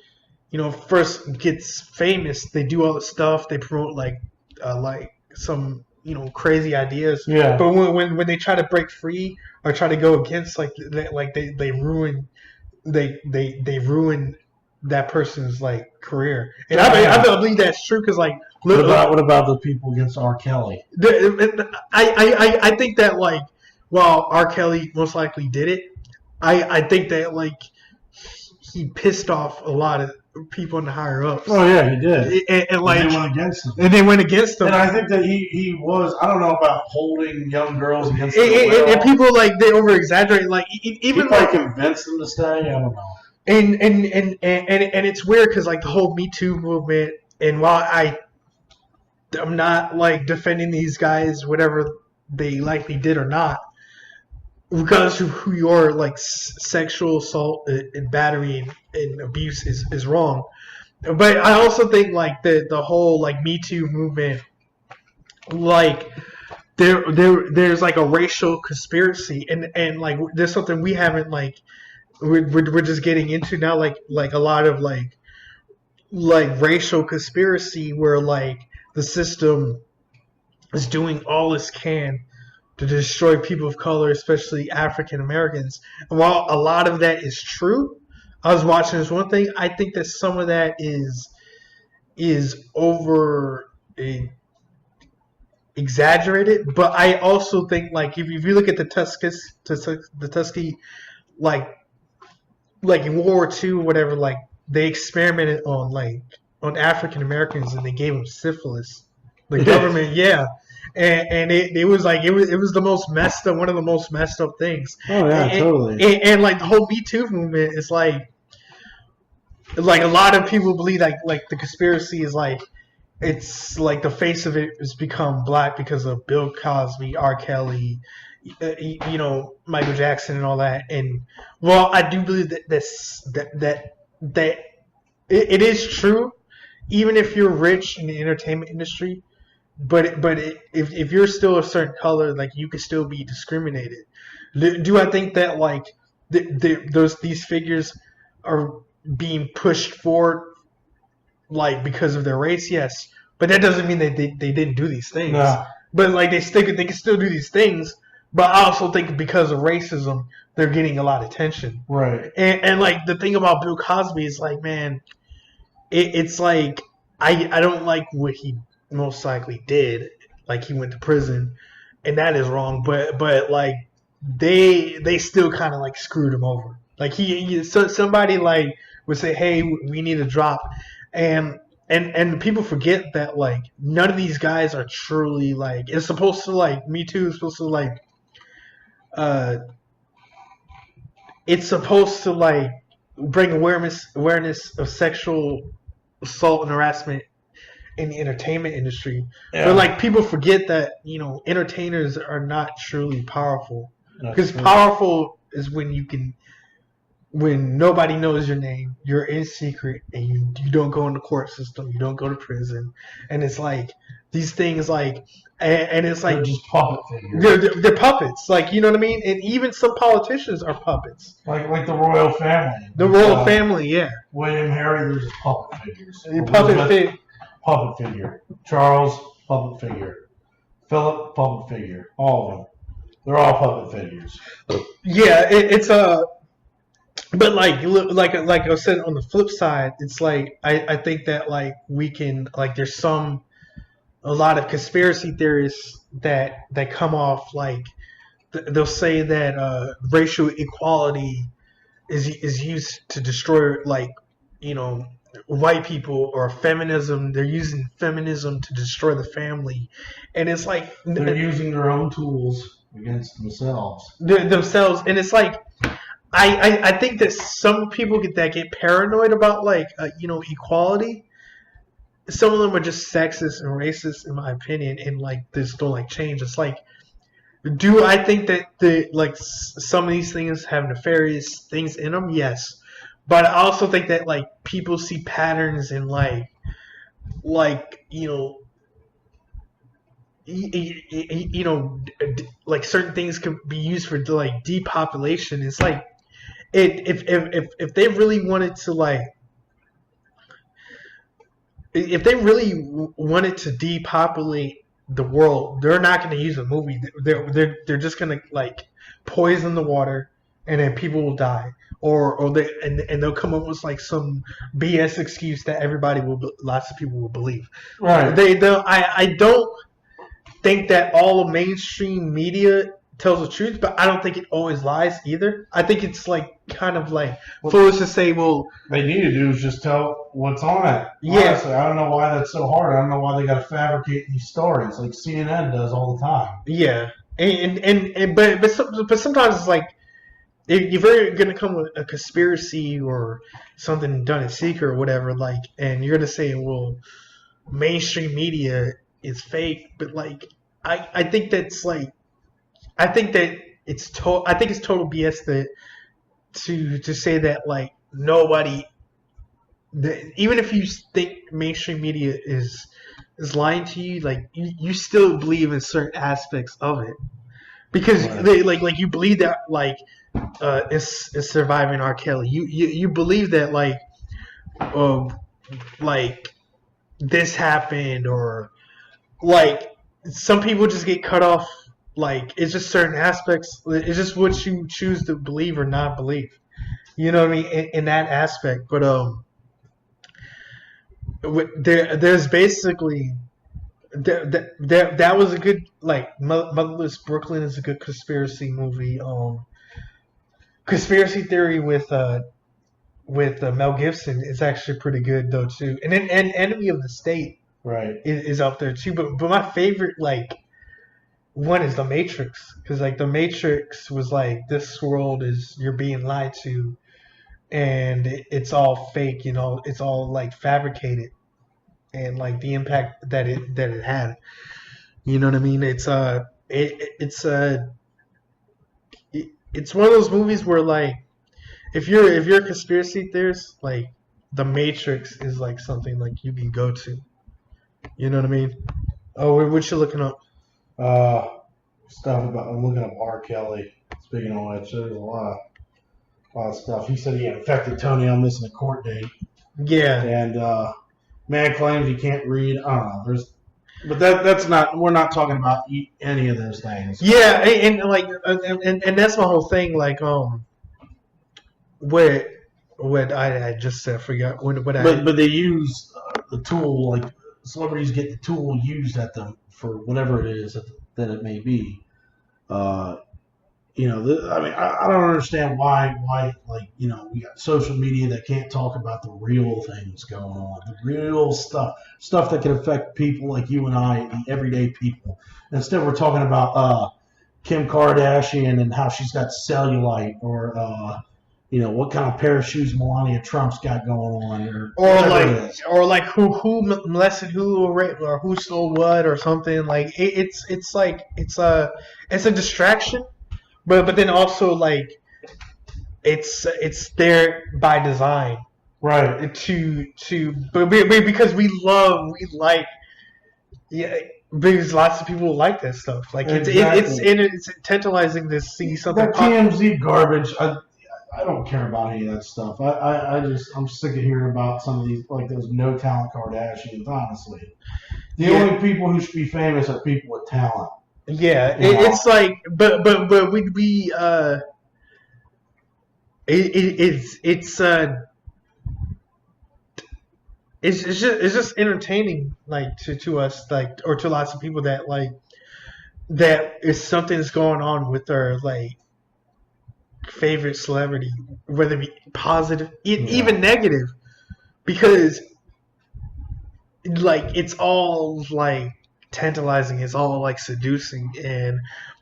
A: first gets famous, they do all the stuff, they promote like some crazy ideas.
B: Yeah.
A: But when they try to break free or try to go against they ruin that person's like career. And I believe that's true because like
B: what about the people against R. Kelly?
A: I think that like while R. Kelly most likely did it, I think that like he pissed off a lot of people in the higher ups.
B: Oh yeah, he did.
A: And like
B: they went against him.
A: And they went against him.
B: And I think that he was. I don't know about holding young girls against
A: him. And people like they over exaggerate. Like even
B: he like convinced them to stay. I don't know.
A: And it's weird because like the whole Me Too movement. And while I'm not like defending these guys, whatever they likely did or not, regardless of who you are, like sexual assault and battery and abuse is wrong. But I also think like the whole like Me Too movement, like there's like a racial conspiracy and like there's something we haven't like we're just getting into now like a lot of like racial conspiracy where like the system is doing all it can to destroy people of color, especially African Americans. And while a lot of that is true, I was watching this one thing. I think that some of that is over exaggerated. But I also think like if you look at the Tuskegee, like in World War II, or whatever, like they experimented on African Americans and they gave them syphilis. The government, yeah. And it was like it was the most messed up, one of the most messed up things.
B: Oh yeah, totally.
A: And like the whole Me Too movement is like a lot of people believe like the conspiracy is like it's like the face of it has become black because of Bill Cosby, R. Kelly, Michael Jackson and all that. And well, I do believe that it is true, even if you're rich in the entertainment industry. But if you're still a certain color, like you can still be discriminated. Do I think that like these figures are being pushed forward like because of their race? Yes, but that doesn't mean that they didn't do these things.
B: No.
A: But like they can still do these things. But I also think because of racism, they're getting a lot of attention.
B: Right.
A: And like the thing about Bill Cosby is like, man, it's like I don't like what he most likely did. Like he went to prison, and that is wrong. But like they still kind of like screwed him over. Like somebody like would say, hey, we need a drop, and people forget that like none of these guys are truly like it's supposed to like Me Too is supposed to like it's supposed to like bring awareness of sexual assault and harassment in the entertainment industry. Yeah. But like people forget that entertainers are not truly powerful because powerful is when you can when nobody knows your name, you're in secret, and you don't go in the court system, you don't go to prison, and it's like these things like, and it's like
B: they're just puppet figures.
A: They're puppets, like, you know what I mean, and even some politicians are puppets.
B: Like the royal family.
A: The royal family, yeah.
B: William, Harry, there's puppet figures.
A: Puppet
B: figure. Charles, puppet figure. Philip, puppet figure. All of them. They're all puppet figures.
A: Yeah, it's a. But like I said, on the flip side, it's like I think that like we can like there's a lot of conspiracy theorists that come off like they'll say that racial equality is used to destroy, like, you know, white people, or feminism. They're using feminism to destroy the family, and it's like
B: they're using their own tools against themselves.
A: And it's like. I think that some people get paranoid about like equality. Some of them are just sexist and racist, in my opinion, and like this don't like change. It's like, do I think that some of these things have nefarious things in them? Yes, but I also think that like people see patterns in like like certain things could be used for like depopulation. It's like. If they really wanted to depopulate the world, they're not going to use a movie. They're just going to like poison the water, and then people will die, or they'll come up with like some BS excuse that lots of people will believe.
B: Right.
A: I don't think that all of mainstream media tells the truth, but I don't think it always lies either. I think it's like kind of like foolish to say, well,
B: they need to do is just tell what's on it.
A: Yeah.
B: Honestly, I don't know why that's so hard. I don't know why they got to fabricate these stories like CNN does all the time.
A: Yeah, but sometimes it's like if you're gonna come with a conspiracy or something done in secret or whatever, like, and you're gonna say, well, mainstream media is fake, but like I think that's like. I think it's total BS to say that like nobody, even if you think mainstream media is lying to you, like you still believe in certain aspects of it, because they like you believe that like it's surviving R. Kelly. You believe that like this happened, or like some people just get cut off. Like, it's just certain aspects. It's just what you choose to believe or not believe. You know what I mean? In that aspect. But there's basically that was a good, like, Motherless Brooklyn is a good conspiracy movie. Conspiracy Theory with Mel Gibson is actually pretty good though too. And then Enemy of the State is up there too. But my favorite one is The Matrix, because like The Matrix was like, this world is, you're being lied to, and it's all fake, it's all like fabricated, and like the impact that it had, you know what I mean? It's one of those movies where like if you're a conspiracy theorist, like The Matrix is like something like you can go to, you know what I mean? Oh, what you looking up?
B: Stuff about, I'm looking up R. Kelly. Speaking of which, there's a lot of stuff. He said he had infected toenail, missing a court date.
A: Yeah.
B: And man claims he can't read. I don't know. But that's not. We're not talking about any of those things.
A: Yeah, and like, and that's my whole thing. Like, what I just said, I forgot what
B: But they use the tool, like celebrities get the tool used at them for whatever it is that it may be. I don't understand why, like, we got social media that can't talk about the real things going on, the real stuff that can affect people like you and I, the everyday people. Instead, we're talking about Kim Kardashian and how she's got cellulite, or what kind of pair of shoes Melania Trump's got going on,
A: or like who molested who, or who stole what, or something. Like it's a distraction, but then also like it's there by design
B: Right.
A: because we like yeah. Because lots of people like that stuff. Like it's tantalizing to see something.
B: That TMZ garbage. I don't care about any of that stuff. I'm sick of hearing about some of these, like those no talent Kardashians. Honestly, the only people who should be famous are people with talent.
A: Yeah, it's like, but we it's just entertaining, like to us, like, or to lots of people that like that is something that's going on with their like favorite celebrity, whether it be positive, even negative, because like it's all like tantalizing, it's all like seducing,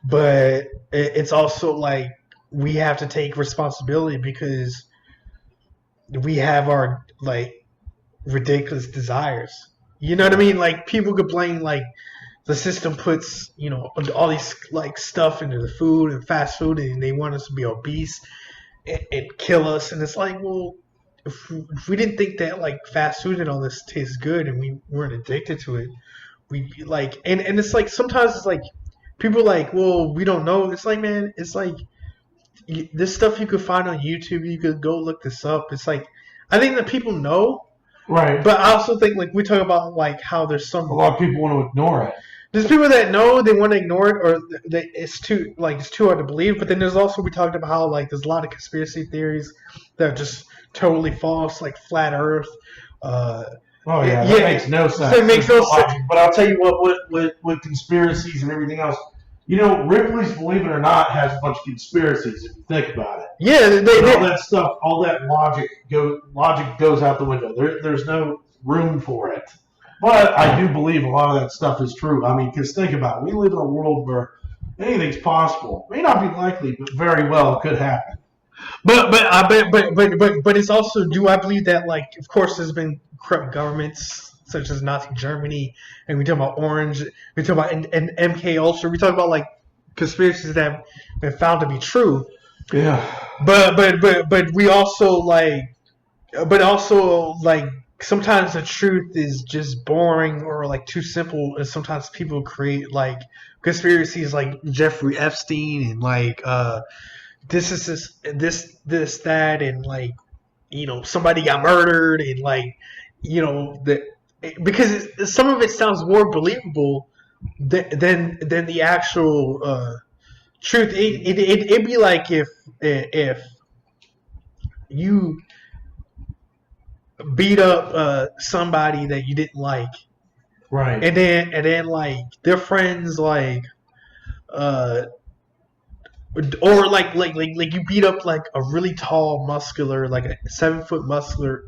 A: but it's also like we have to take responsibility because we have our like ridiculous desires. You know what I mean? Like people complain like the system puts, all these like stuff into the food and fast food, and they want us to be obese and kill us. And it's like, well, if we didn't think that like fast food and all this tastes good, and we weren't addicted to it, we'd be like, and it's like sometimes it's like people are like, well, we don't know. It's like, man, it's like this stuff you could find on YouTube. You could go look this up. It's like I think that people know.
B: Right.
A: But I also think, like, we talk about, like, how there's
B: a lot of people want to ignore it.
A: There's people that know they want to ignore it, or it's too hard to believe. But then there's also, we talked about how, like, there's a lot of conspiracy theories that are just totally false, like flat Earth.
B: That makes no sense.
A: It makes no sense.
B: But I'll tell you what, with conspiracies and everything else, Ripley's Believe It or Not has a bunch of conspiracies, if you think about it.
A: Yeah,
B: all that stuff, all that logic goes out the window. There's no room for it. But I do believe a lot of that stuff is true. I mean, because think about it. We live in a world where anything's possible. May not be likely, but very well could happen.
A: But it's also, do I believe that, like, of course there's been corrupt governments such as Nazi Germany, and we talk about Orange, we talk about and MK Ultra, we talk about like conspiracies that have been found to be true.
B: Yeah.
A: But we also like sometimes the truth is just boring or like too simple, and sometimes people create like conspiracies like Jeffrey Epstein and like this that, and like somebody got murdered, and like because some of it sounds more believable than the actual truth. It'd be like if you beat up somebody that you didn't like,
B: right?
A: And then like their friends like or like you beat up like a really tall, muscular, like a 7-foot muscular,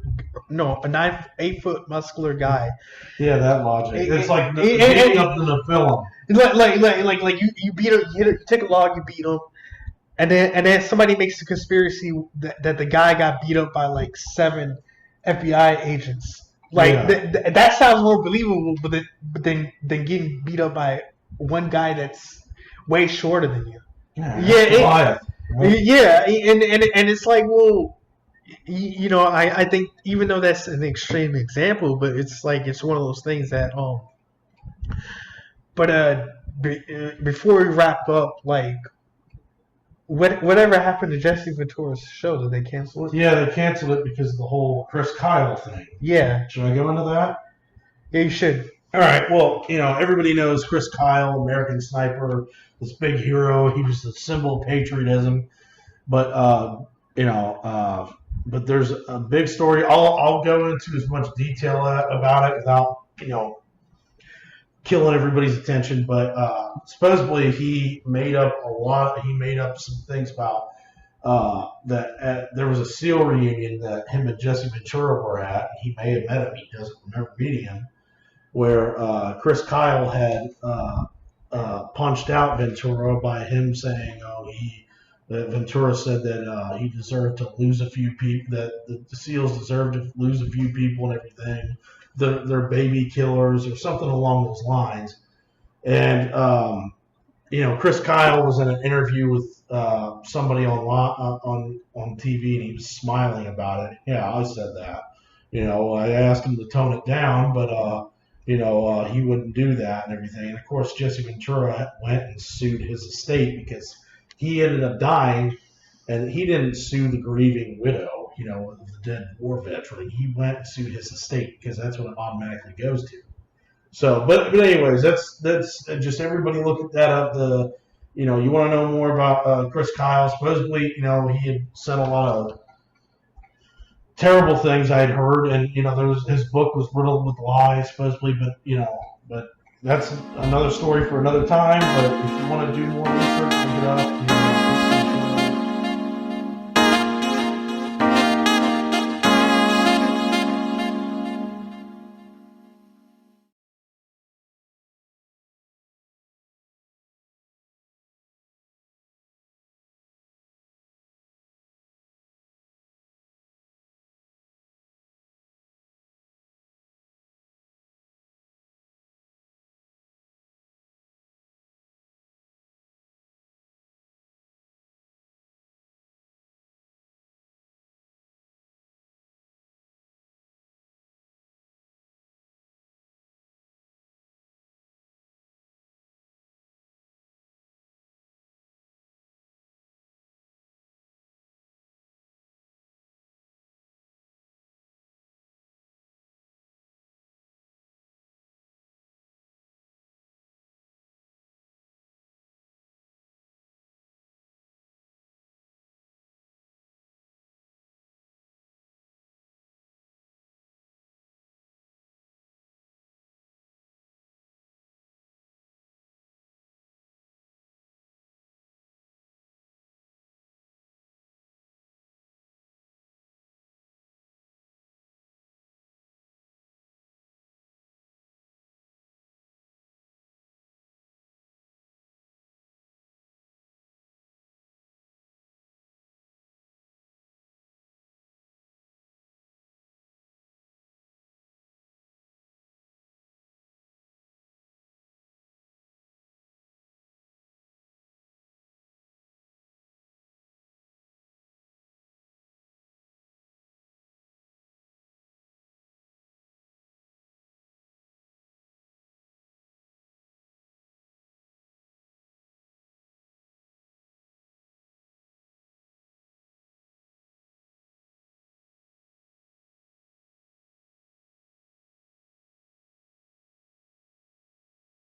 A: no, a 8-foot muscular guy.
B: Yeah, that logic. It's like beating up in the film.
A: Like you beat him, you take a log, you beat him, and then somebody makes a conspiracy that the guy got beat up by like 7 FBI agents. Like that sounds more believable, but then getting beat up by one guy that's way shorter than you.
B: Yeah,
A: and it's like, well, I think even though that's an extreme example, but it's like it's one of those things that before we wrap up, like whatever happened to Jesse Ventura's show? Did they cancel it?
B: Yeah, they canceled it because of the whole Chris Kyle thing.
A: Yeah.
B: Should I go into that?
A: Yeah, you should.
B: All right. Well, everybody knows Chris Kyle, American Sniper, this big hero. He was the symbol of patriotism. But but there's a big story. I'll go into as much detail about it without killing everybody's attention. But supposedly he made up some things about that there was a SEAL reunion that him and Jesse Ventura were at. He may have met him. He doesn't remember meeting him. Where Chris Kyle had punched out Ventura by him saying, that Ventura said that he deserved to lose a few people, that the SEALs deserved to lose a few people and everything. They're baby killers or something along those lines. And, Chris Kyle was in an interview with somebody on TV, and he was smiling about it. Yeah, I said that. I asked him to tone it down, but he wouldn't do that and everything. And of course, Jesse Ventura went and sued his estate because he ended up dying, and he didn't sue the grieving widow, of the dead war veteran. He went and sued his estate because that's what it automatically goes to. So, but anyways, that's just everybody look at that up. You want to know more about Chris Kyle? Supposedly, he had said a lot of terrible things I had heard, and his book was riddled with lies, supposedly. But that's another story for another time. But if you want to do more research, look it up.